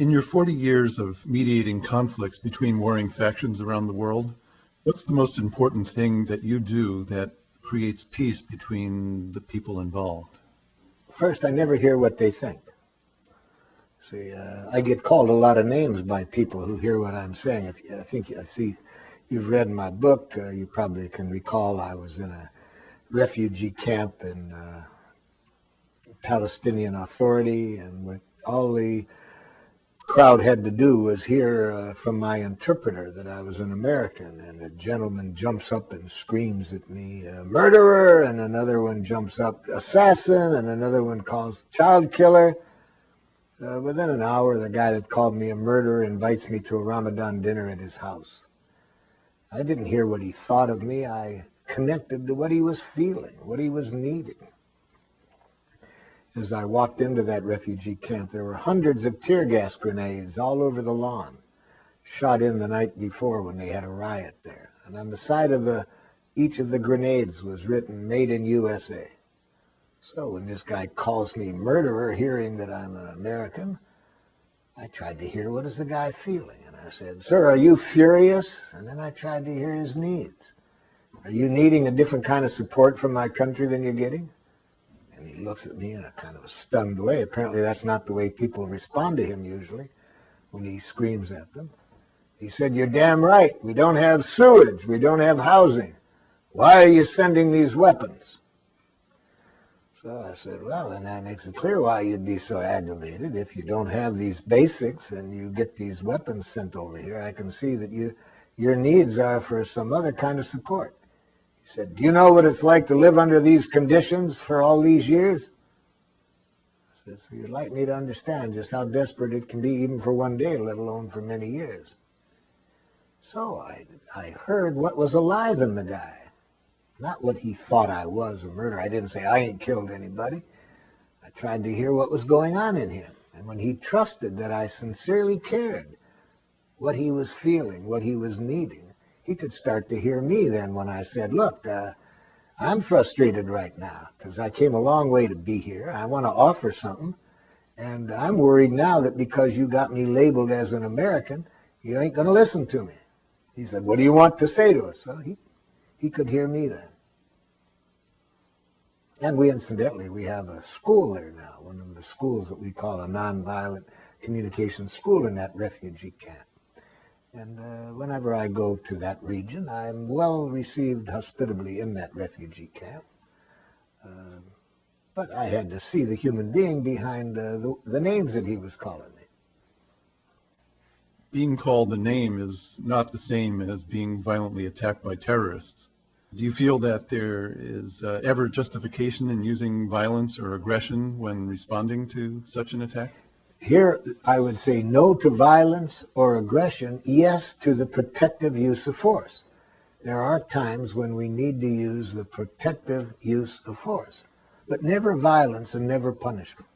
In your 40 years of mediating conflicts between warring factions around the world, what's the most important thing that you do that creates peace between the people involved? First, I never hear what they think. See, I get called a lot of names by people who hear what I'm saying. I see you've read my book. You probably can recall I was in a refugee camp in Palestinian Authority, and what all the crowd had to do was hear from my interpreter that I was an American, and a gentleman jumps up and screams at me, murderer, and another one jumps up, assassin, and another one calls child killer. Within an hour, the guy that called me a murderer invites me to a Ramadan dinner at his house. I didn't hear what he thought of me. I connected to what he was feeling, what he was needing. As I walked into that refugee camp, there were hundreds of tear gas grenades all over the lawn, shot in the night before when they had a riot there. And on the side of each of the grenades was written, "Made in USA." So when this guy calls me murderer, hearing that I'm an American, I tried to hear, what is the guy feeling? And I said, "Sir, are you furious?" And then I tried to hear his needs. "Are you needing a different kind of support from my country than you're getting?" And he looks at me in a kind of a stunned way. Apparently that's not the way people respond to him usually when he screams at them. He said, "You're damn right. We don't have sewage. We don't have housing. Why are you sending these weapons?" So I said, "Well, then that makes it clear why you'd be so aggravated. If you don't have these basics and you get these weapons sent over here, I can see that your needs are for some other kind of support." He said, "Do you know what it's like to live under these conditions for all these years?" I said, "So you'd like me to understand just how desperate it can be even for one day, let alone for many years." So I heard what was alive in the guy. Not what he thought I was, a murderer. I didn't say, "I ain't killed anybody." I tried to hear what was going on in him. And when he trusted that I sincerely cared what he was feeling, what he was needing, he could start to hear me then when I said, "Look, I'm frustrated right now because I came a long way to be here. I want to offer something. And I'm worried now that because you got me labeled as an American, you ain't going to listen to me." He said, "What do you want to say to us?" So he could hear me then. And we have a school there now, one of the schools that we call a Nonviolent Communication school in that refugee camp. And whenever I go to that region, I'm well received hospitably in that refugee camp. But I had to see the human being behind the names that he was calling me. Being called a name is not the same as being violently attacked by terrorists. Do you feel that there is ever justification in using violence or aggression when responding to such an attack? Here, I would say no to violence or aggression, yes to the protective use of force. There are times when we need to use the protective use of force, but never violence and never punishment.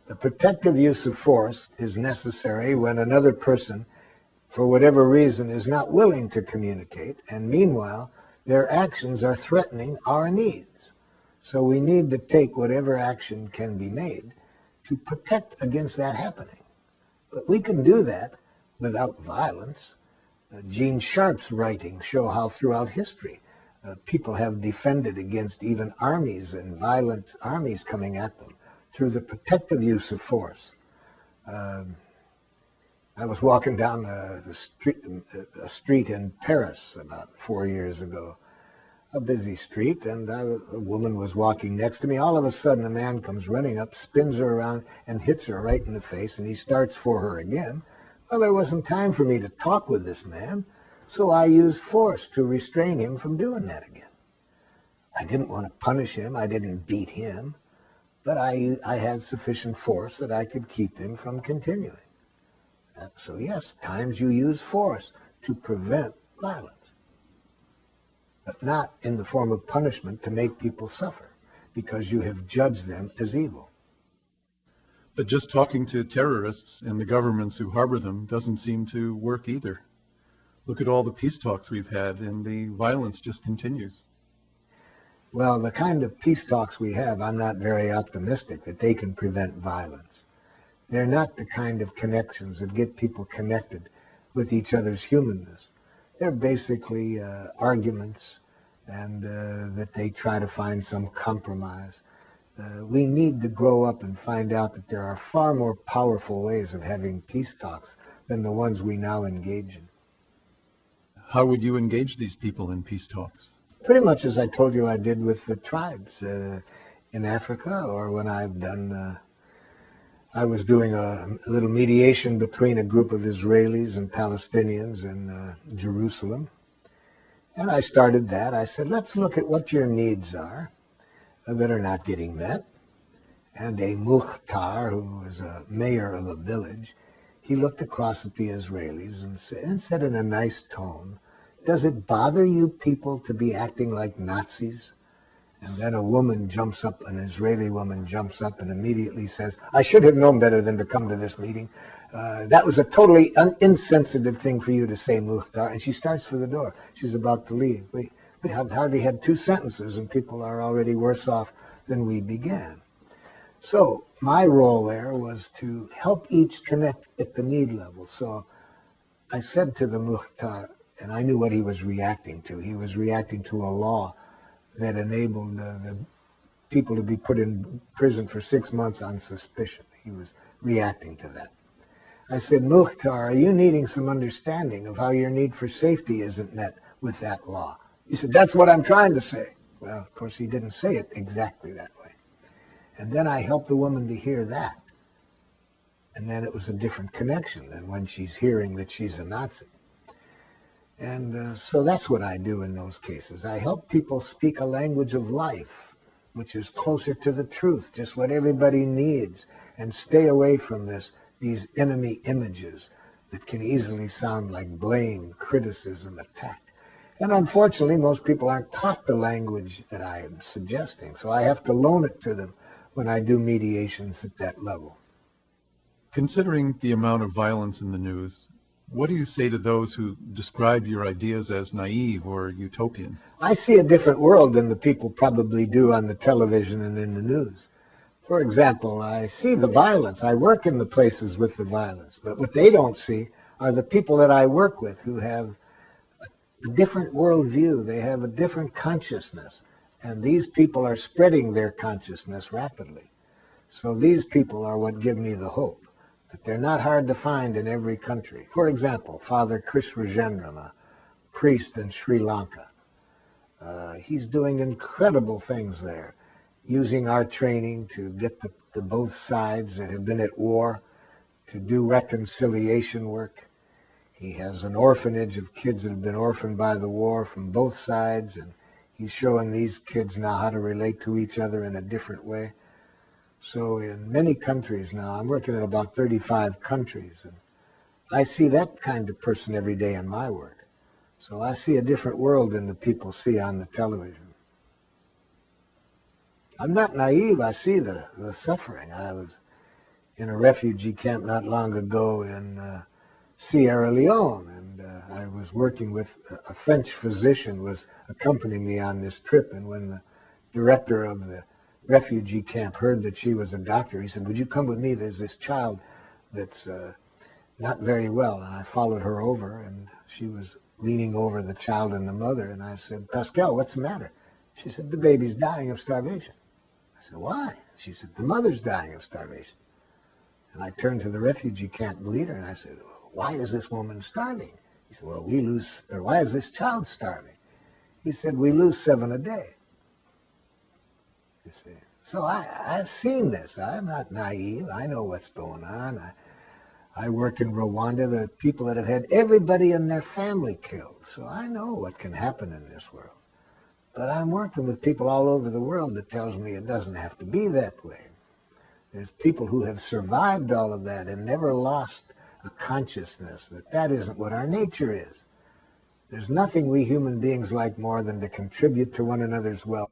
The protective use of force is necessary when another person, for whatever reason, is not willing to communicate, and meanwhile, their actions are threatening our needs. So we need to take whatever action can be made to protect against that happening. But we can do that without violence. Gene Sharp's writings show how throughout history people have defended against even armies and violent armies coming at them through the protective use of force. I was walking down a street in Paris about 4 years ago, a busy street, and a woman was walking next to me. All of a sudden, a man comes running up, spins her around, and hits her right in the face, and he starts for her again. Well, there wasn't time for me to talk with this man, so I used force to restrain him from doing that again. I didn't want to punish him. I didn't beat him, but I had sufficient force that I could keep him from continuing. So yes, times you use force to prevent violence, but not in the form of punishment to make people suffer because you have judged them as evil. But just talking to terrorists and the governments who harbor them doesn't seem to work either. Look at all the peace talks we've had, and the violence just continues. Well, the kind of peace talks we have, I'm not very optimistic that they can prevent violence. They're not the kind of connections that get people connected with each other's humanness. They're basically arguments, and that they try to find some compromise. We need to grow up and find out that there are far more powerful ways of having peace talks than the ones we now engage in. How would you engage these people in peace talks? Pretty much as I told you I did with the tribes in Africa, or when I was doing a little mediation between a group of Israelis and Palestinians in Jerusalem. And I started that. I said, let's look at what your needs are that are not getting met. And a Mukhtar, who was a mayor of a village, he looked across at the Israelis and said in a nice tone, does it bother you people to be acting like Nazis? And then a woman jumps up, an Israeli woman jumps up and immediately says, I should have known better than to come to this meeting. That was a totally insensitive thing for you to say, Mukhtar. And she starts for the door. She's about to leave. We have hardly had 2 sentences and people are already worse off than we began. So my role there was to help each connect at the need level. So I said to the Mukhtar, and I knew what he was reacting to. He was reacting to a law that enabled the people to be put in prison for 6 months on suspicion. He was reacting to that. I said, Mukhtar, are you needing some understanding of how your need for safety isn't met with that law? He said, that's what I'm trying to say. Well, of course, he didn't say it exactly that way. And then I helped the woman to hear that. And then it was a different connection than when she's hearing that she's a Nazi. And so that's what I do in those cases. I help people speak a language of life, which is closer to the truth, just what everybody needs, and stay away from these enemy images that can easily sound like blame, criticism, attack. And unfortunately, most people aren't taught the language that I am suggesting, so I have to loan it to them when I do mediations at that level. Considering the amount of violence in the news, what do you say to those who describe your ideas as naive or utopian? I see a different world than the people probably do on the television and in the news. For example, I see the violence. I work in the places with the violence. But what they don't see are the people that I work with who have a different worldview. They have a different consciousness. And these people are spreading their consciousness rapidly. So these people are what give me the hope that they're not hard to find in every country. For example, Father Chris Rajendran, a priest in Sri Lanka. He's doing incredible things there, using our training to get the both sides that have been at war to do reconciliation work. He has an orphanage of kids that have been orphaned by the war from both sides, and he's showing these kids now how to relate to each other in a different way. So in many countries now, I'm working in about 35 countries, and I see that kind of person every day in my work. So I see a different world than the people see on the television. I'm not naive. I see the suffering. I was in a refugee camp not long ago in Sierra Leone, and I was working with a French physician was accompanying me on this trip, and when the director of the refugee camp heard that she was a doctor, he said, would you come with me? There's this child that's not very well. And I followed her over, and she was leaning over the child and the mother, and I said, Pascal, what's the matter? She said, the baby's dying of starvation. I said, why? She said, the mother's dying of starvation. And I turned to the refugee camp leader and I said, why is this woman starving? He said, well, why is this child starving? He said, we lose 7 a day. You see. So I've seen this. I'm not naive. I know what's going on. I work in Rwanda. There are people that have had everybody in their family killed. So I know what can happen in this world. But I'm working with people all over the world that tells me it doesn't have to be that way. There's people who have survived all of that and never lost a consciousness that that isn't what our nature is. There's nothing we human beings like more than to contribute to one another's well.